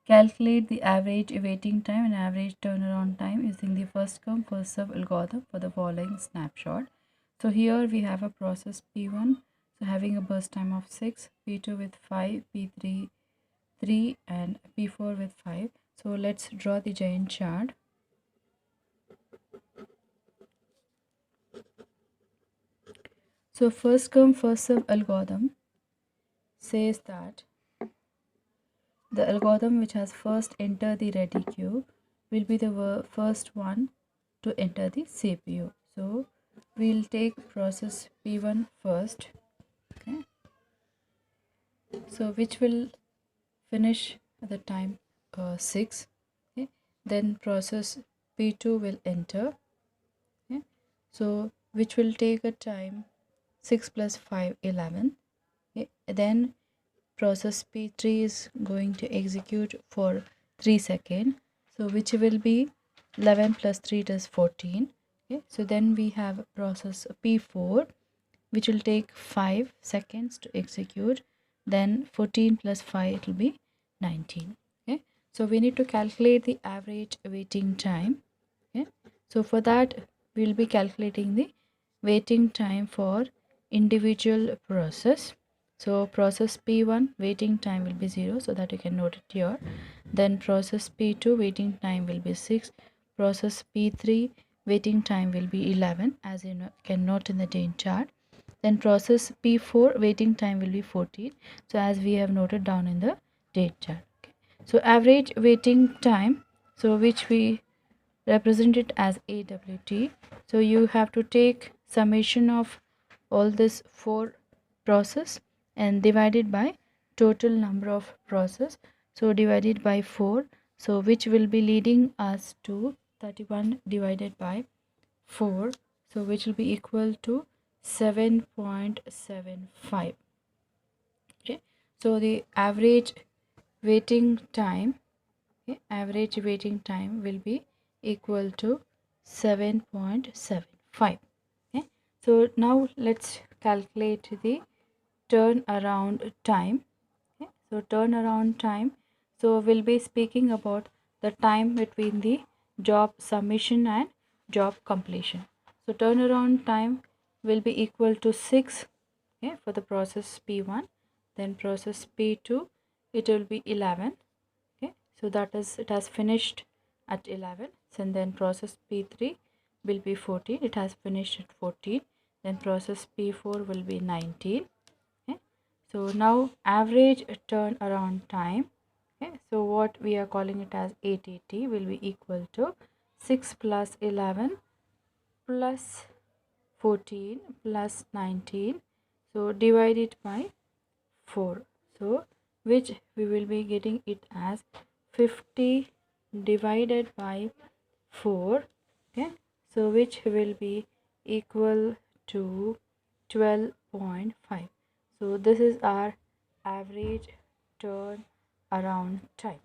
calculate the average waiting time and average turnaround time using the first come first serve algorithm for the following snapshot. So here we have a process P1, so having a burst time of 6, P2 with 5, P3 3 and P4 with 5. So let's draw the giant chart. So first come first serve algorithm says that the algorithm which has first entered the ready queue will be the first one to enter the CPU. So we'll take process P1 first, okay, so which will finish at the time 6, okay. Then process P2 will enter, okay, so which will take a time 6 plus 5 11, okay. Then process P3 is going to execute for 3 seconds, so which will be 11 plus 3 does 14, okay. So then we have process P4 which will take 5 seconds to execute, then 14 plus 5 it will be 19, okay. So we need to calculate the average waiting time, okay. So for that we'll be calculating the waiting time for individual process. So process P1 waiting time will be 0, so that you can note it here. Then process P2 waiting time will be 6, process P3 waiting time will be 11, as you can note in the date chart. Then process P4 waiting time will be 14, so as we have noted down in the date chart, okay. So average waiting time, so which we represent it as AWT. So you have to take summation of all this 4 process and divided by total number of process, so divided by 4, so which will be leading us to 31 divided by 4, so which will be equal to 7.75, okay. So the average waiting time, okay, average waiting time will be equal to 7.75, okay. So now let's calculate the turnaround time, okay. So turnaround time, so we'll be speaking about the time between the job submission and job completion. So turnaround time will be equal to 6, okay, for the process P1. Then process P2 it will be 11, okay. So that is, it has finished at 11. And then process P3 will be 14, it has finished at 14. Then process P4 will be 19, okay. So now average turnaround time, okay, so what we are calling it as ATT will be equal to 6 plus 11 plus 14 plus 19, so divide it by 4, so which we will be getting it as 50 divided by 4, okay. So which will be equal to 12.5. So this is our average turn around time.